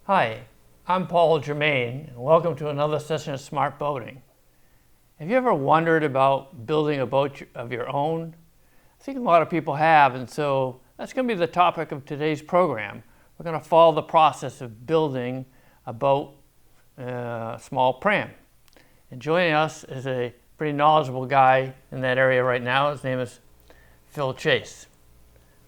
Hi, I'm Paul Germain, and welcome to another session of Smart Boating. Have you ever wondered about building a boat of your own? I think a lot of people have, and so that's going to be the topic of today's program. We're going to follow the process of building a boat, a small pram. And joining us is a pretty knowledgeable guy in that area right now. His name is Phil Chase.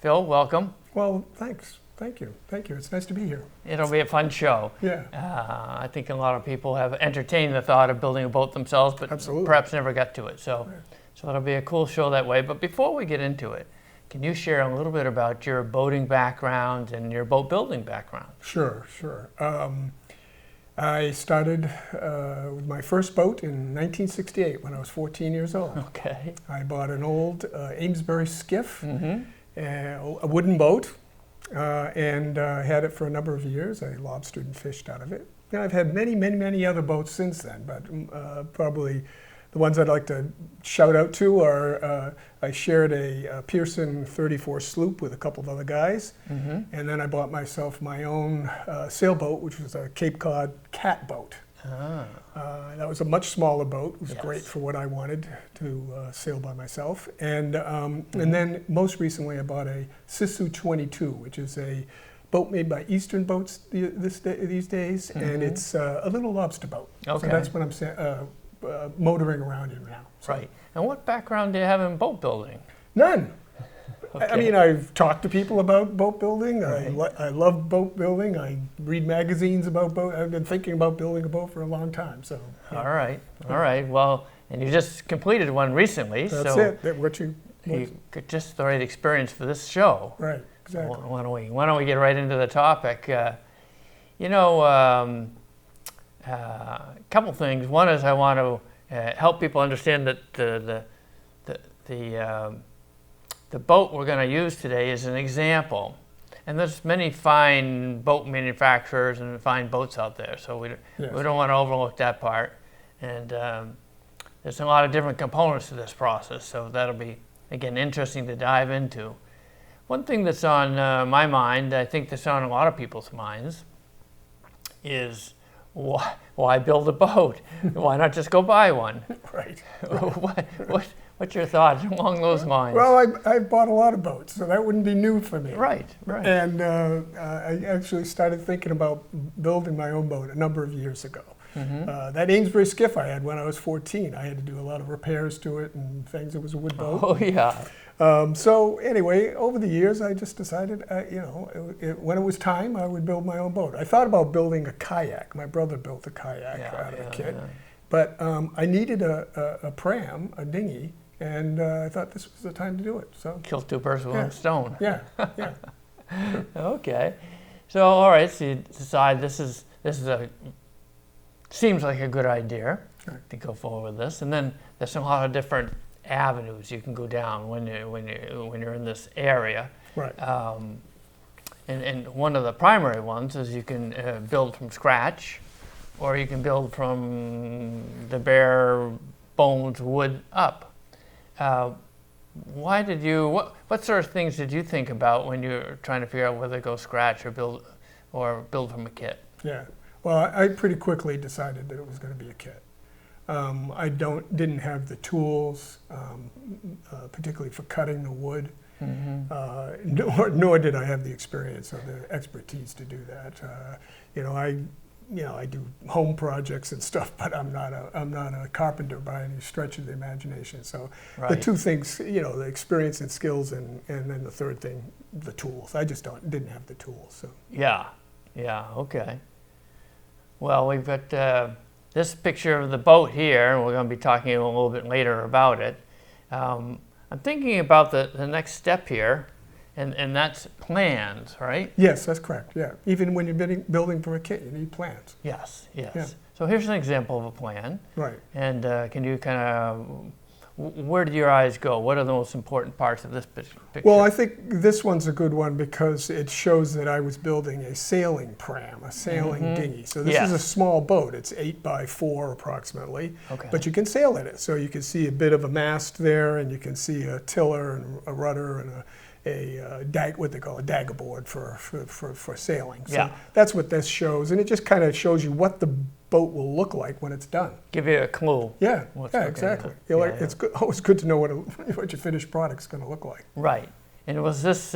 Phil, welcome. Well, thanks. Thank you. It's nice to be here. It'll be a fun show. Yeah. I think a lot of people have entertained the thought of building a boat themselves, but Absolutely. perhaps never got to it. So it'll be a cool show that way. But before we get into it, can you share a little bit about your boating background and your boat building background? Sure. I started with my first boat in 1968 when I was 14 years old. Okay. I bought an old Amesbury skiff, a wooden boat, and had it for a number of years. I lobstered and fished out of it. And I've had many other boats since then, but probably the ones I'd like to shout out to are I shared a Pearson 34 sloop with a couple of other guys, and then I bought myself my own sailboat, which was a Cape Cod cat boat. That was a much smaller boat. It was great for what I wanted to sail by myself. And then most recently I bought a Sisu 22, which is a boat made by Eastern Boats these days, and it's a little lobster boat. Okay. So that's what I'm motoring around in now. So. Right. And what background do you have in boat building? None. Okay. I mean, I've talked to people about boat building. Right. I love boat building. I read magazines about boat. I've been thinking about building a boat for a long time. So. Yeah. All right. Well, and you just completed one recently. That's so it. you could just the right experience for this show. Right. Exactly. Why don't we get right into the topic? A couple things. One is I want to help people understand that the boat we're going to use today is an example, and there's many fine boat manufacturers and fine boats out there. So we don't want to overlook that part. And there's a lot of different components to this process. So that'll be again interesting to dive into. One thing that's on my mind, I think that's on a lot of people's minds, is why build a boat? Why not just go buy one? Right. What's your thought along those lines? Well, I bought a lot of boats, so that wouldn't be new for me. Right. And I actually started thinking about building my own boat a number of years ago. That Amesbury skiff I had when I was 14, I had to do a lot of repairs to it and things. It was a wood boat. Oh, yeah. So anyway, over the years, I just decided, when it was time, I would build my own boat. I thought about building a kayak. My brother built a kayak out of a kit. Yeah. But I needed a pram, a dinghy, and I thought this was the time to do it. So kill two birds with one stone. Yeah. Okay. So all right, so you decide this is seems like a good idea to go forward with this, and then there's a lot of different avenues you can go down when you're in this area. Right. And one of the primary ones is you can build from scratch, or you can build from the bare bones wood up. What sort of things did you think about when you were trying to figure out whether to go scratch or build from a kit? Yeah. Well, I pretty quickly decided that it was going to be a kit. I didn't have the tools, particularly for cutting the wood, nor did I have the experience or the expertise to do that. I do home projects and stuff, but I'm not a carpenter by any stretch of the imagination. So the two things, the experience and skills, and then the third thing, the tools. I just didn't have the tools. So yeah, okay. Well, we've got this picture of the boat here, and we're going to be talking a little bit later about it. I'm thinking about the next step here, and that's plans, right? Yes, that's correct. Yeah, even when you're building for a kit, you need plans. Yes. Yeah. So here's an example of a plan. Right. And can you kind of, where did your eyes go? What are the most important parts of this picture? Well, I think this one's a good one because it shows that I was building a sailing pram, a sailing dinghy. So this is a small boat. It's 8 by 4 approximately, but you can sail in it. So you can see a bit of a mast there, and you can see a tiller and a rudder and what they call a dagger board for sailing. So Yeah. that's what this shows, and it just kind of shows you what the boat will look like when it's done. Give you a clue. Yeah, What's yeah, looking exactly. at. You're like, Yeah, it's always good to know what your finished product's going to look like. Right. And was this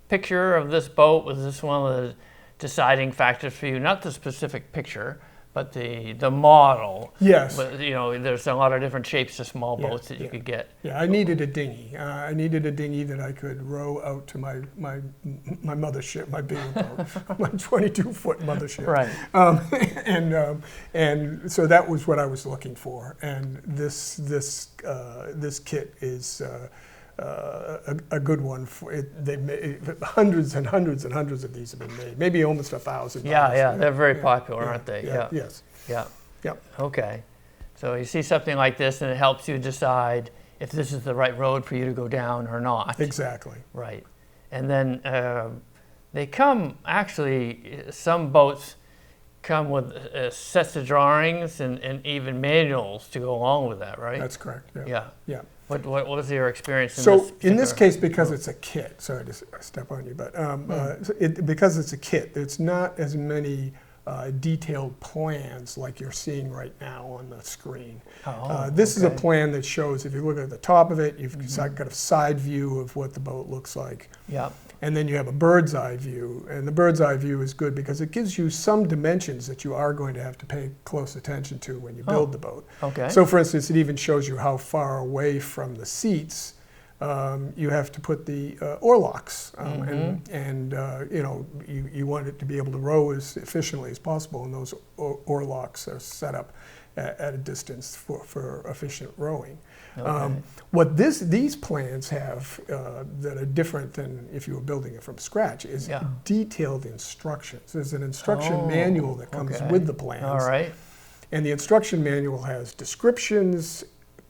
picture of this boat, was this one of the deciding factors for you? Not the specific picture, but the model. Yes. But, you know, there's a lot of different shapes of small Yeah, boats that you yeah. could get. Yeah, I needed a dinghy. I needed a dinghy that I could row out to my mothership, my bigger boat, my 22-foot mothership. Right. And so that was what I was looking for. And this kit is a good one. They've made hundreds and hundreds and hundreds of these have been made. Maybe almost 1,000. Yeah, they're very Yeah, popular, yeah, aren't they? Yeah. Yes. Yeah. Yep. Okay. So you see something like this and it helps you decide if this is the right road for you to go down or not. Exactly. Right. And then they come, actually, some boats come with sets of drawings and even manuals to go along with that, right? That's correct. Yeah. Yeah. Yeah. What was your experience in So this in this particular case, because boat? it's a kit, sorry to step on you, but because it's a kit, it's not as many detailed plans like you're seeing right now on the screen. This is a plan that shows, if you look at the top of it, you've got a side view of what the boat looks like. Yeah. And then you have a bird's eye view. And the bird's eye view is good because it gives you some dimensions that you are going to have to pay close attention to when you build the boat. Okay. So for instance, it even shows you how far away from the seats you have to put the oarlocks. And you know, you want it to be able to row as efficiently as possible, and those oarlocks are set up at a distance for efficient rowing. Okay. What these plans have that are different than if you were building it from scratch is detailed instructions. There's an instruction manual that comes with the plans. All right. And the instruction manual has descriptions,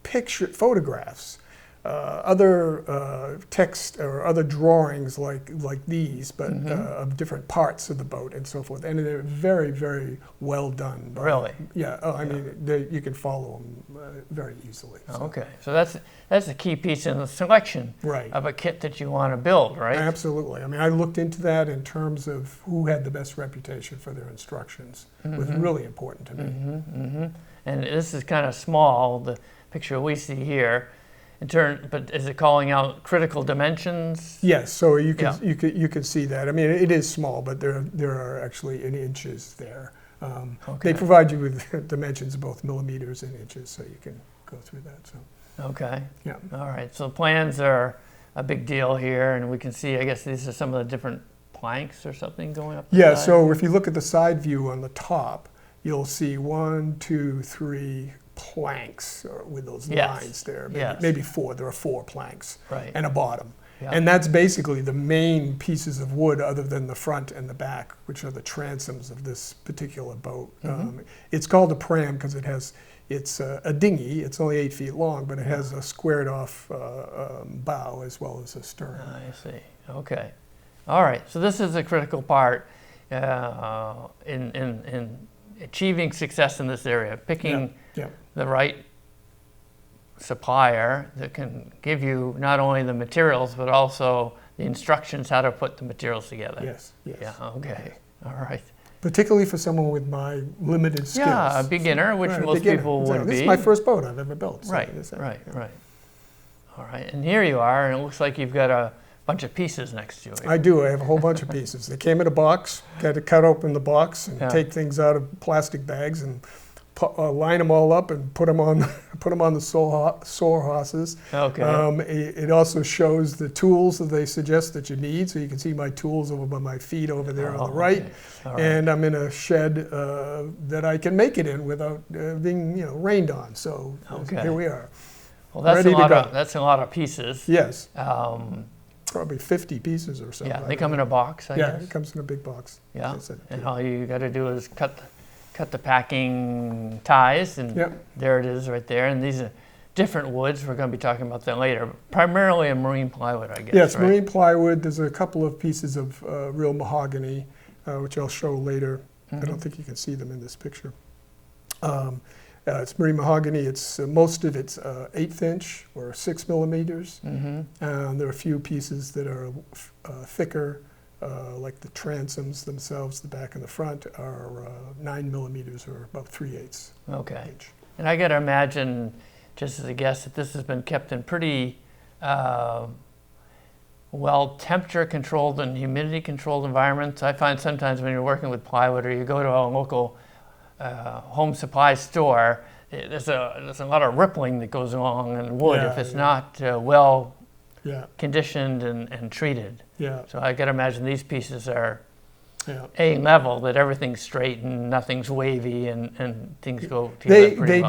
photographs, other text or other drawings like these, but of different parts of the boat and so forth. And they're very, very well done. Really? Yeah. I mean, you can follow them very easily. So. Okay. So that's the key piece in the selection Right. of a kit that you want to build, right? Absolutely. I mean, I looked into that in terms of who had the best reputation for their instructions. It was really important to me. And this is kind of small, the picture we see here. But is it calling out critical dimensions? Yes, so you can see that. I mean, it is small, but there are actually in inches there. They provide you with dimensions of both millimeters and inches, so you can go through that. So. Okay. Yeah. All right. So plans are a big deal here, and we can see, I guess these are some of the different planks or something going up the Yeah, side. so if you look at the side view on the top, you'll see 1, 2, 3 planks with those lines there. Maybe 4. There are 4 planks. Right. And a bottom. Yeah. And that's basically the main pieces of wood other than the front and the back, which are the transoms of this particular boat. It's called a pram because it's a dinghy. It's only 8 feet long, but it has a squared off bow as well as a stern. I see. Okay. All right. So this is a critical part in achieving success in this area, picking the right supplier that can give you not only the materials but also the instructions how to put the materials together. Yes. Yeah. Okay. All right. Particularly for someone with my limited skills. Yeah, a beginner, which most people would be. This is my first boat I've ever built. So Right. All right. And here you are, and it looks like you've got a bunch of pieces next to you. I do. I have a whole bunch of pieces. They came in a box. Got to cut open the box and take things out of plastic bags and line them all up and put them on the sore horses. Okay. It also shows the tools that they suggest that you need, so you can see my tools over by my feet over there on the right. Okay. And I'm in a shed that I can make it in without being rained on. So here we are. Well, that's a lot of pieces. Yes. Probably 50 pieces or so. Yeah, they come in a box, I guess. Yeah, it comes in a big box. Yeah, and all you got to do is cut the packing ties, and there it is right there. And these are different woods. We're going to be talking about that later. Primarily a marine plywood, I guess. Yes, right? Marine plywood. There's a couple of pieces of real mahogany, which I'll show later. I don't think you can see them in this picture. It's marine mahogany. It's most of it's 1/8 inch or 6 millimeters. There are a few pieces that are thicker, like the transoms themselves. The back and the front are 9 millimeters or about 3/8 Okay. inch. And I got to imagine, just as a guess, that this has been kept in pretty well temperature controlled and humidity controlled environments. I find sometimes when you're working with plywood or you go to a local home supply store, there's a lot of rippling that goes along in wood if it's not well conditioned and treated. So I got to imagine these pieces are A-level, that everything's straight and nothing's wavy and things go together pretty well.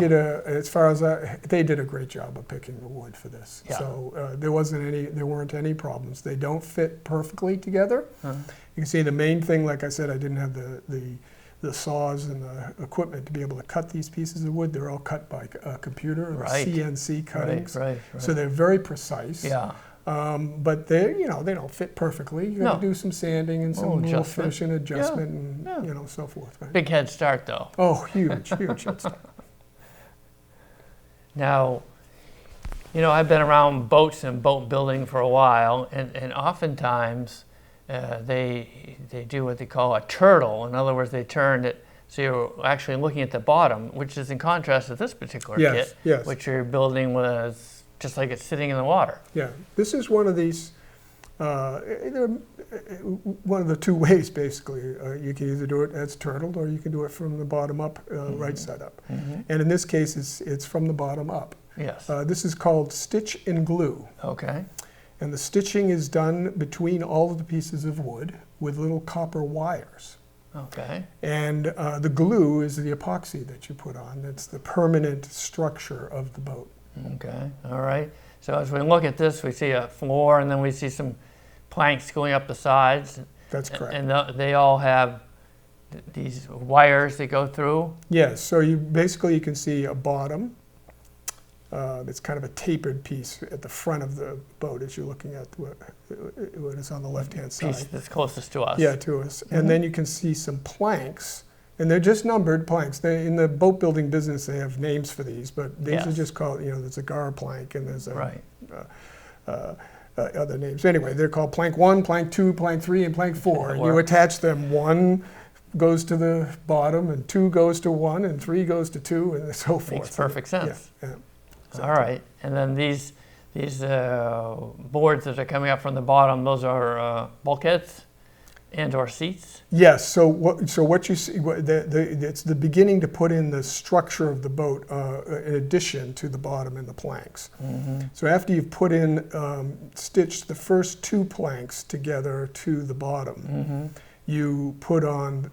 They did a great job of picking the wood for this. So there weren't any problems. They don't fit perfectly together. You can see the main thing, like I said, I didn't have the saws and the equipment to be able to cut these pieces of wood. They're all cut by a computer, CNC cuttings. Right. So they're very precise. But they don't fit perfectly. You got to do some sanding and some little finishing adjustment and so forth. Right? Big head start though. Oh, huge head start. Now, I've been around boats and boat building for a while, and oftentimes they do what they call a turtle. In other words, they turn it so you're actually looking at the bottom, which is in contrast to this particular kit, which you're building with just like it's sitting in the water. Yeah, this is one of these, one of the two ways basically. You can either do it as turtled or you can do it from the bottom up, right side up. And in this case, it's from the bottom up. Yes. This is called stitch and glue. Okay. And the stitching is done between all of the pieces of wood with little copper wires. Okay. And the glue is the epoxy that you put on. That's the permanent structure of the boat. Okay, all right. So as we look at this, we see a floor and then we see some planks going up the sides. That's correct. And they all have these wires that go through? Yes, so you can see a bottom. It's kind of a tapered piece at the front of the boat as you're looking at what is on the left-hand side. Piece that's closest to us. Yeah, to us. And then you can see some planks. And they're just numbered planks. In the boat building business, they have names for these, but these are just called, there's a gar plank and there's other names. Anyway, they're called plank 1, plank 2, plank 3, and plank 4. And you attach them. 1 goes to the bottom, and 2 goes to 1, and 3 goes to 2, and so forth. Makes perfect sense. Yeah, exactly. All right. And then these boards that are coming up from the bottom, those are bulkheads and/or seats? Yes. So what you see, it's the beginning to put in the structure of the boat in addition to the bottom and the planks. So after you've put in, stitched the first 2 planks together to the bottom, you put on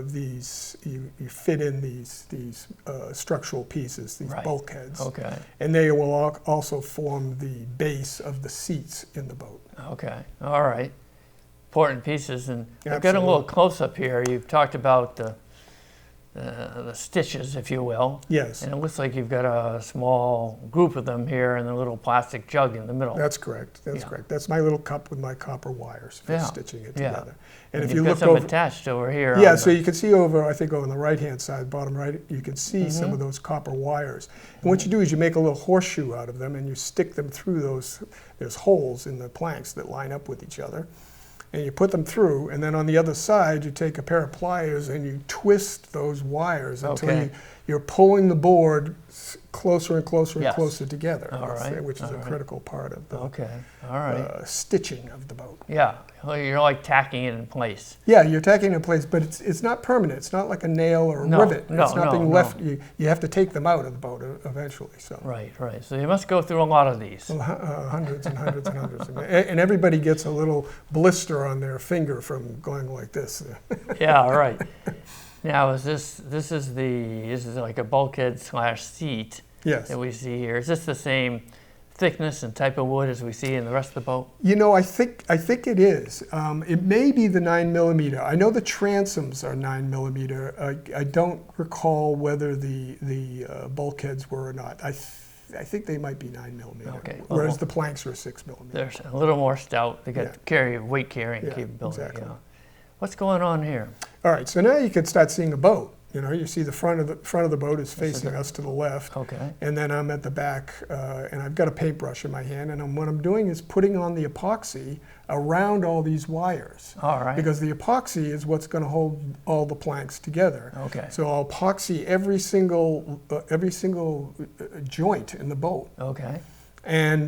you fit in these structural pieces, these bulkheads. Okay. And they will also form the base of the seats in the boat. Okay. All right. Important pieces, and I've got a little close up here. You've talked about the stitches, if you will. Yes. And it looks like you've got a small group of them here and a little plastic jug in the middle. That's correct. That's correct. That's my little cup with my copper wires for stitching it together. And if you look over, attached over here. Yeah. So you can see over, I think, on the right-hand side, bottom right, you can see some of those copper wires. And what you do is you make a little horseshoe out of them, and you stick them through those. There's holes in the planks that line up with each other. And you put them through, and then on the other side, you take a pair of pliers and you twist those wires until you're pulling the board closer and closer and closer together, which is a critical part of the stitching of the boat. Yeah, you're like tacking it in place. Yeah, you're tacking it in place, but it's not permanent. It's not like a nail or a rivet. It's not being left. You have to take them out of the boat eventually. So Right. So you must go through a lot of these. Hundreds and hundreds and hundreds. And everybody gets a little blister on their finger from going like this. Yeah, right. Now, is this is like a bulkhead / seat that we see here? Is this the same thickness and type of wood as we see in the rest of the boat? I think it is. It may be the 9 millimeter. I know the transoms are 9 millimeter. I don't recall whether the bulkheads were or not. I think they might be 9 millimeter. Okay. Whereas the planks are 6 millimeter. They're a little more stout. They got weight carrying capability. Exactly. What's going on here? All right, so now you can start seeing a boat. You know, you see the front of the boat is facing us to the left. Okay. And then I'm at the back, and I've got a paintbrush in my hand, and what I'm doing is putting on the epoxy around all these wires. All right. Because the epoxy is what's going to hold all the planks together. Okay. So I'll epoxy every single joint in the boat. Okay. And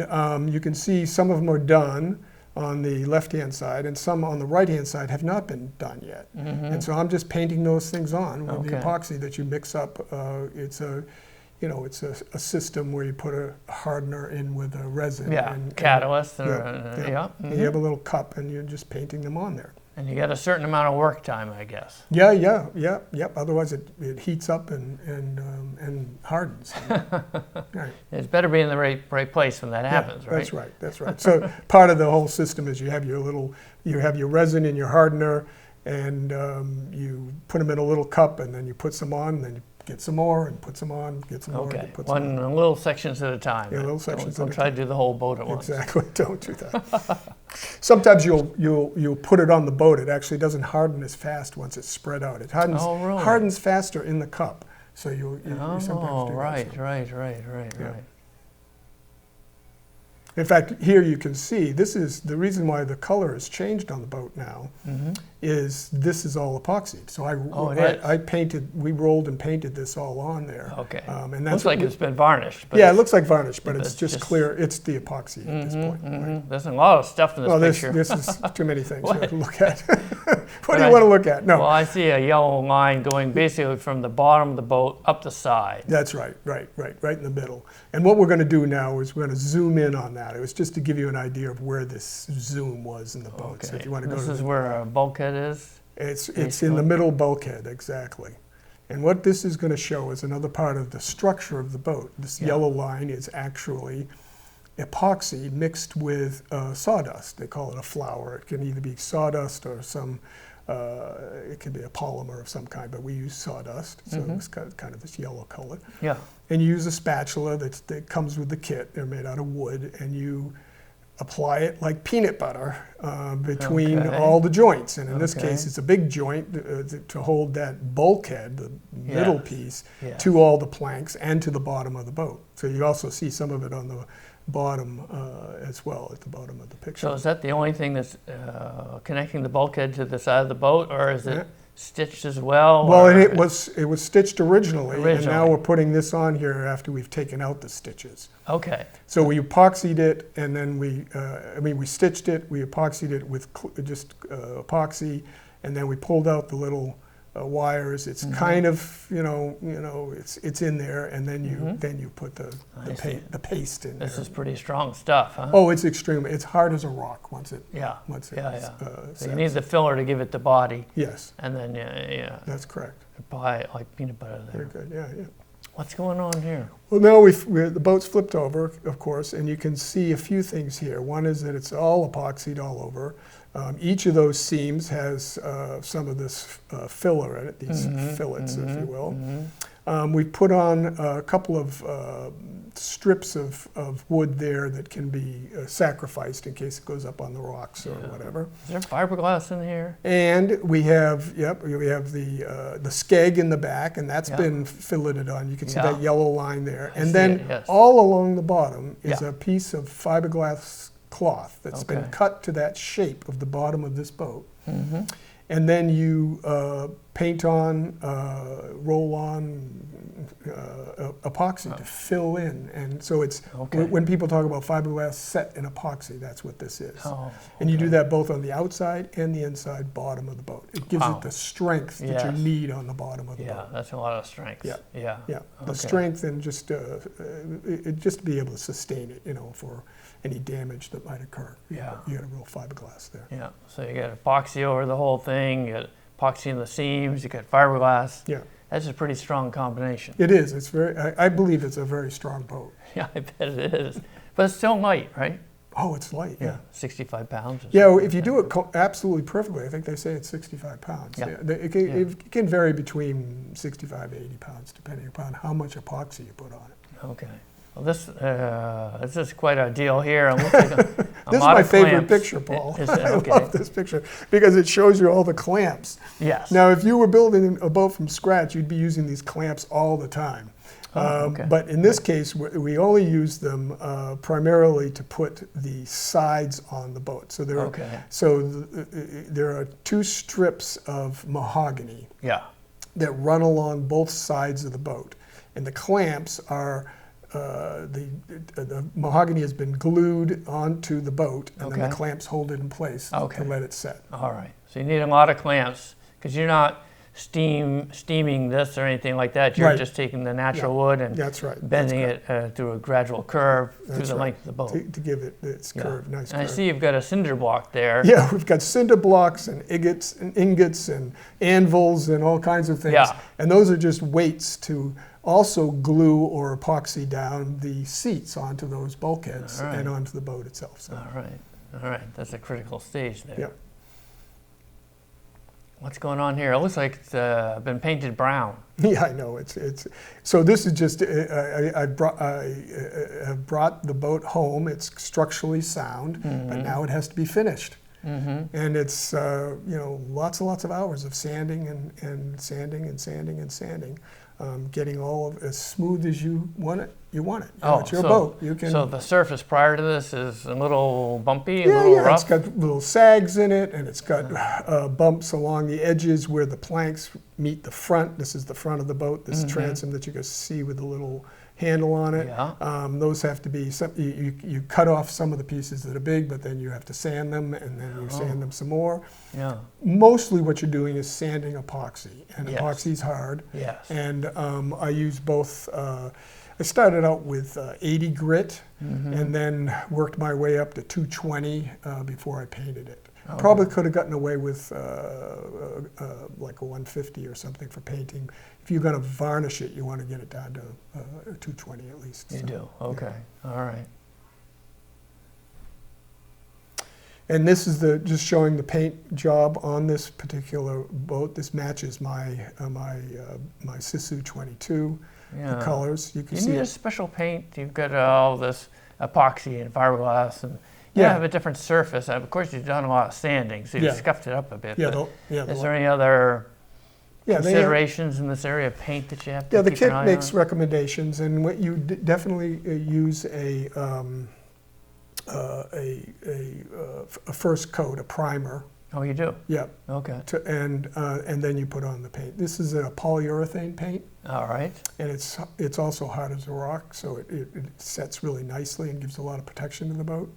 you can see some of them are done on the left-hand side, and some on the right-hand side have not been done yet. And so I'm just painting those things on with the epoxy that you mix up. It's a system where you put a hardener in with a resin. Yeah, catalyst. Yeah. And you have a little cup, and you're just painting them on there. And you get a certain amount of work time, I guess. Yep. Otherwise, it heats up and hardens. Right. It's better be in the right place when that happens, right? That's right. So part of the whole system is you have your resin in your hardener, and you put them in a little cup, and then you put some on, and then you get some more, and put some on, get some more. Okay, and put some on. one little sections at a time. Yeah, little sections Don't at a try to do the whole boat at once. Exactly. Don't do that. Sometimes you'll put it on the boat. It actually doesn't harden as fast once it's spread out. It hardens faster in the cup. So you sometimes do that. Right. In fact, here you can see, this is the reason why the color has changed on the boat now, is this is all epoxied. So we rolled and painted this all on there. Okay. And that's looks like it's been varnished. But it looks like varnished, but it's just clear. It's the epoxy at this point. Right? There's a lot of stuff in this picture. This is too many things to look at. What do you want to look at? No. Well, I see a yellow line going basically from the bottom of the boat up the side. That's right in the middle. And what we're going to do now is we're going to zoom in on that. It was just to give you an idea of where this zoom was in the boat. Okay. So if you want to this is where a bulkhead is? It's in the middle bulkhead, exactly. And what this is going to show is another part of the structure of the boat. This yellow line is actually epoxy mixed with sawdust. They call it a flour. It can either be sawdust or it could be a polymer of some kind, but we use sawdust, so it's kind of this yellow color. Yeah. And you use a spatula that comes with the kit. They're made out of wood, and you apply it like peanut butter between all the joints. And in this case, it's a big joint to hold that bulkhead, the middle piece, to all the planks and to the bottom of the boat. So you also see some of it on the bottom as well, at the bottom of the picture. So is that the only thing that's connecting the bulkhead to the side of the boat, or is it stitched as well? Well, it was stitched originally, and now we're putting this on here after we've taken out the stitches. Okay. So we epoxied it, and then we stitched it, we epoxied it with just epoxy, and then we pulled out the little wires. It's kind of it's in there, and then you put the paste in there. This is pretty strong stuff, huh? Oh, it's extremely. It's hard as a rock once it. So you need the filler to give it the body. Yes. And then That's correct. Apply like peanut butter there. Very good. Yeah. What's going on here? Well, now the boat's flipped over, of course, and you can see a few things here. One is that it's all epoxied all over. Each of those seams has some of this filler in it, these fillets, if you will. We put on a couple of strips of wood there that can be sacrificed in case it goes up on the rocks or whatever. Is there fiberglass in here? And we have the skeg in the back, and that's been filleted on. You can see that yellow line there. And then all along the bottom is a piece of fiberglass cloth that's been cut to that shape of the bottom of this boat. And then you paint on, roll on epoxy to fill in. And so it's, when people talk about fiberglass set in epoxy, that's what this is. And you do that both on the outside and the inside bottom of the boat. It gives it the strength that you need on the bottom of the boat. Yeah, that's a lot of strength. Yeah. The strength and just to be able to sustain it, for any damage that might occur. You got a real fiberglass there. Yeah, so you got epoxy over the whole thing, you got epoxy in the seams, you got fiberglass. Yeah. That's a pretty strong combination. It is. It's I believe it's a very strong boat. Yeah, I bet it is. But it's still light, right? Oh, it's light, yeah. 65 pounds. Yeah, if you do it absolutely perfectly, I think they say it's 65 pounds. Yeah. It can vary between 65 to 80 pounds, depending upon how much epoxy you put on it. Okay. Well, this is quite a deal here. It looks like a This is lot my of favorite clamps. picture, Paul. Is it? I Okay. love this picture because it shows you all the clamps. Yes. Now, if you were building a boat from scratch, you'd be using these clamps all the time. Okay. But in this case, we only use them primarily to put the sides on the boat. So there are two strips of mahogany Yeah. that run along both sides of the boat, and the clamps are the mahogany has been glued onto the boat, and then Okay. the clamps hold it in place to let it set. All right. So you need a lot of clamps because you're not steaming this or anything like that. You're Right. just taking the natural wood and That's right. bending it through a gradual curve through That's the right. length of the boat. To give it its curve, nice And I curve. see you've got a cinder block there. Yeah, we've got cinder blocks and ingots and anvils and all kinds of things. Yeah. And those are just weights to also glue or epoxy down the seats onto those bulkheads All right. and onto the boat itself. So, All right. That's a critical stage there. yep. What's going on here? It looks like it's been painted brown. Yeah, I know. It's so this is just I brought the boat home. It's structurally sound, but now it has to be finished. And it's lots and lots of hours of sanding and sanding and sanding and sanding, getting all of as smooth as you want it. It's your boat. You can. So the surface prior to this is a little bumpy, a Yeah, little yeah. rough. It's got little sags in it, and it's got bumps along the edges where the planks meet the front. This is the front of the boat. This transom that you can see with the little handle on it. Yeah. Those have to be, you cut off some of the pieces that are big, but then you have to sand them, and then you sand them some more. Yeah. Mostly what you're doing is sanding epoxy, and Yes. epoxy's hard. Yes. And I use both, I started out with 80 grit, and then worked my way up to 220 before I painted it. Probably could have gotten away with like a 150 or something for painting. If you're going to varnish it, you want to get it down to 220 at least. You do. Okay. All right. And this is just showing the paint job on this particular boat. This matches my Sisu 22 Yeah. colors. You can You see need a it. special paint. You've got all this epoxy and fiberglass, and you Yeah. have a different surface. Of course, you've done a lot of sanding, so you've Yeah. scuffed it up a bit. Yeah, but the is there any other they have- considerations in this area of paint that you have to Yeah, the keep an kit eye makes on? recommendations, and what you definitely use a first coat, a primer. Oh, you do? Yeah, Okay. and then you put on the paint. This is a polyurethane paint, All right. and it's also hard as a rock, so it sets really nicely and gives a lot of protection to the boat.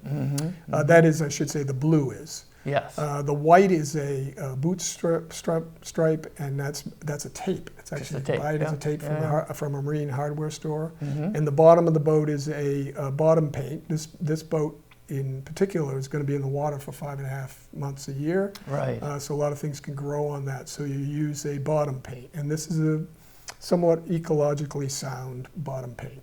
That is, I should say, the blue is. Yes. The white is a boot stripe, and that's a tape. It's Just actually a tape, buy it as a yeah. tape from a marine hardware store. Mm-hmm. And the bottom of the boat is a bottom paint. This boat in particular is going to be in the water for 5.5 months a year. Right. So a lot of things can grow on that. So you use a bottom paint, and this is a somewhat ecologically sound bottom paint.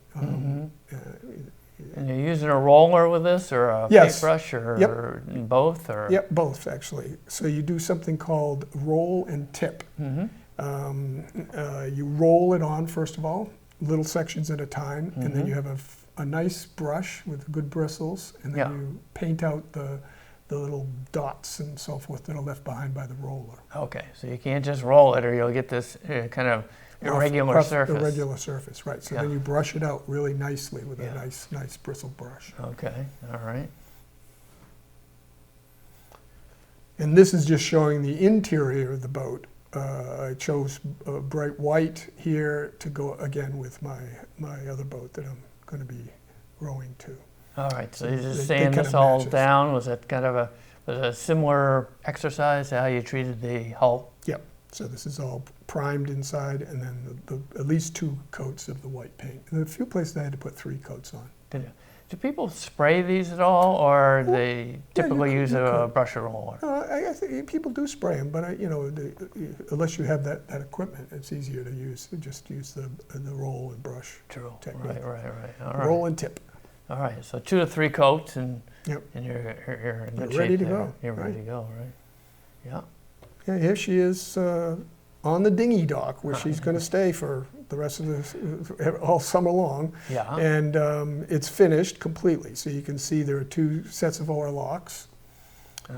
And you're using a roller with this, or a Yes. paintbrush, or Yep. both, or? Yep, both actually. So you do something called roll and tip. Mm-hmm. You roll it on first of all, little sections at a time, and then Mhm. you have a nice brush with good bristles, and then Yeah. you paint out the little dots and so forth that are left behind by the roller. Okay, so you can't just roll it, or you'll get this kind of irregular Rough, surface. Irregular surface, right. So Yeah. then you brush it out really nicely with Yeah. a nice bristle brush. Okay, all right. And this is just showing the interior of the boat. I chose bright white here to go again with my other boat that I'm going to be rowing to. All right, so you They- just they sand kind this of all matches. down. Was it kind of a similar exercise to how you treated the hull? Yep. So this is all primed inside, and then at least 2 coats of the white paint. And a few places I had to put 3 coats on. Do people spray these at all, or they typically use you a could. brush or roller? I think people do spray them, but unless you have that equipment, it's easier to use. Just use the roll and brush. True. Technique. Right. All right. Roll and tip. All right. So 2 to 3 coats, and Yep. and you're in good You're shape ready to there. go, You're ready right. to go, right? Yeah. Yeah, here she is on the dinghy dock where she's going to stay for the rest of all summer long. Yeah. And it's finished completely. So you can see there are 2 sets of oar locks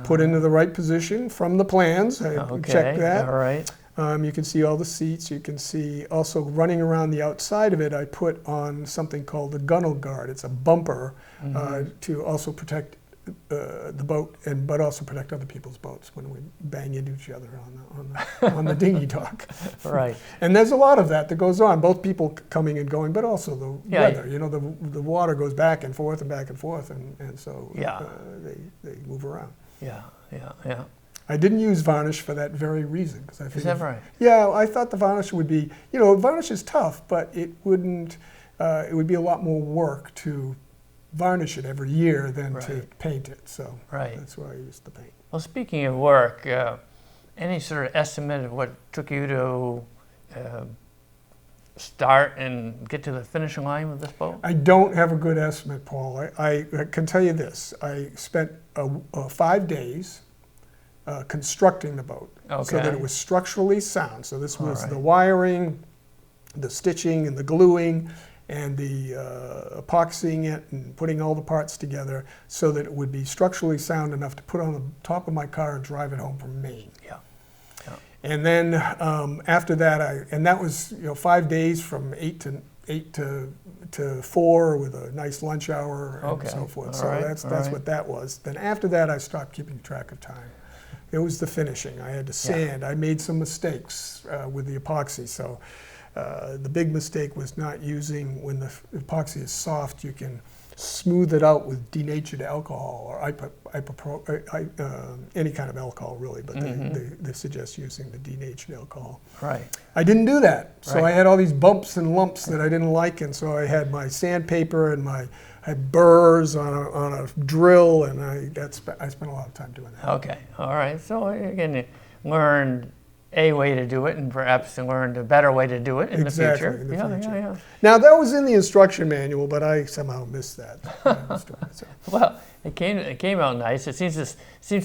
put into the right position from the plans. I checked that. All right. You can see all the seats. You can see also running around the outside of it, I put on something called the gunnel guard. It's a bumper to also protect the boat, but also protect other people's boats when we bang into each other on the dinghy dock. Right. And there's a lot of that goes on, both people coming and going, but also the weather. You know, the water goes back and forth, and so they move around. Yeah. I didn't use varnish for that very reason. Because I figured, is that right? Yeah, I thought the varnish would be, you know, varnish is tough, but it wouldn't, it would be a lot more work to varnish it every year than to paint it. So that's why I used the paint. Well, speaking of work, any sort of estimate of what took you to start and get to the finishing line with this boat? I don't have a good estimate, Paul. I can tell you this. I spent 5 days constructing the boat so that it was structurally sound. So this was the wiring, the stitching and the gluing, and the epoxying it and putting all the parts together so that it would be structurally sound enough to put on the top of my car and drive it home from Maine. Yeah. And then after that, and that was 5 days from 8 to 4 with a nice lunch hour and so forth. That's what that was. Then after that, I stopped keeping track of time. It was the finishing. I had to sand. I made some mistakes with the epoxy. So the big mistake was not using, when the epoxy is soft, you can smooth it out with denatured alcohol or any kind of alcohol really, but they suggest using the denatured alcohol. Right. I didn't do that. So I had all these bumps and lumps that I didn't like, and so I had my sandpaper and I had burrs on a drill, and I spent a lot of time doing that. Okay, all right. So again, you learned a way to do it, and perhaps you learned a better way to do it in the future. In the future. Yeah. Now that was in the instruction manual, but I somehow missed that. Well, it came out nice. It seems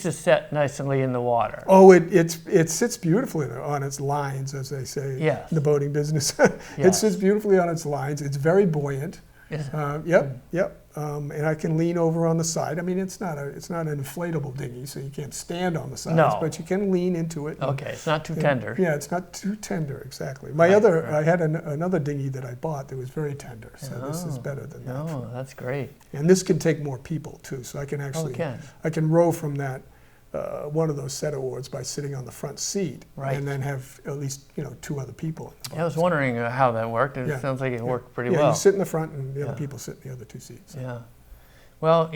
to set nicely in the water. Oh, it sits beautifully on its lines, as they say in the boating business. It sits beautifully on its lines. It's very buoyant. Yep. And I can lean over on the side. I mean, it's not an inflatable dinghy, so you can't stand on the sides, but you can lean into it. Okay, it's not too tender. Yeah, it's not too tender, exactly. I had another dinghy that I bought that was very tender, so this is better than that. Oh, that's great. And this can take more people too, so I can actually, I can row from that one of those set awards by sitting on the front seat, and then have at least 2 other people. I was wondering how that worked. It sounds like it worked pretty well. Yeah, you sit in the front, and the other people sit in the other 2 seats. Yeah. Well,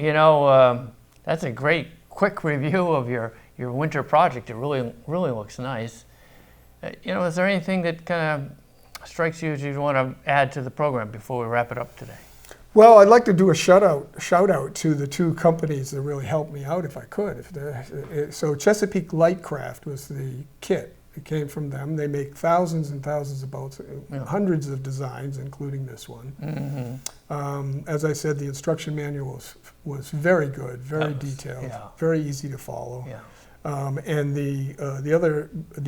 that's a great quick review of your winter project. It really looks nice. Is there anything that kind of strikes you as you want to add to the program before we wrap it up today? Well, I'd like to do a shout out to the 2 companies that really helped me out, if I could. So Chesapeake Lightcraft was the kit. It came from them. They make thousands and thousands of boats, hundreds of designs, including this one. As I said, the instruction manual was very good, very detailed, very easy to follow. And the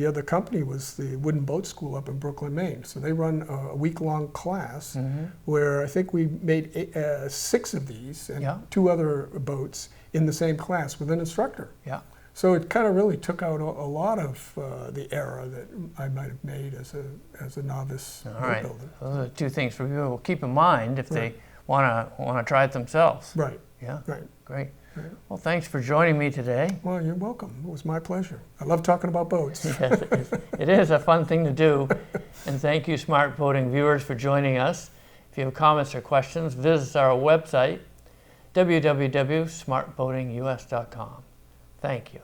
other company was the Wooden Boat School up in Brooklyn, Maine. So they run a week-long class where I think we made 6 of these and 2 other boats in the same class with an instructor. So it kind of really took out a lot of the error that I might have made as a novice boat builder. Those are 2 things for people to keep in mind if they want to try it themselves. Right. Yeah. Right. Great. Well, thanks for joining me today. Well, you're welcome. It was my pleasure. I love talking about boats. Yes, it is a fun thing to do. And thank you, Smart Boating viewers, for joining us. If you have comments or questions, visit our website, www.smartboatingus.com. Thank you.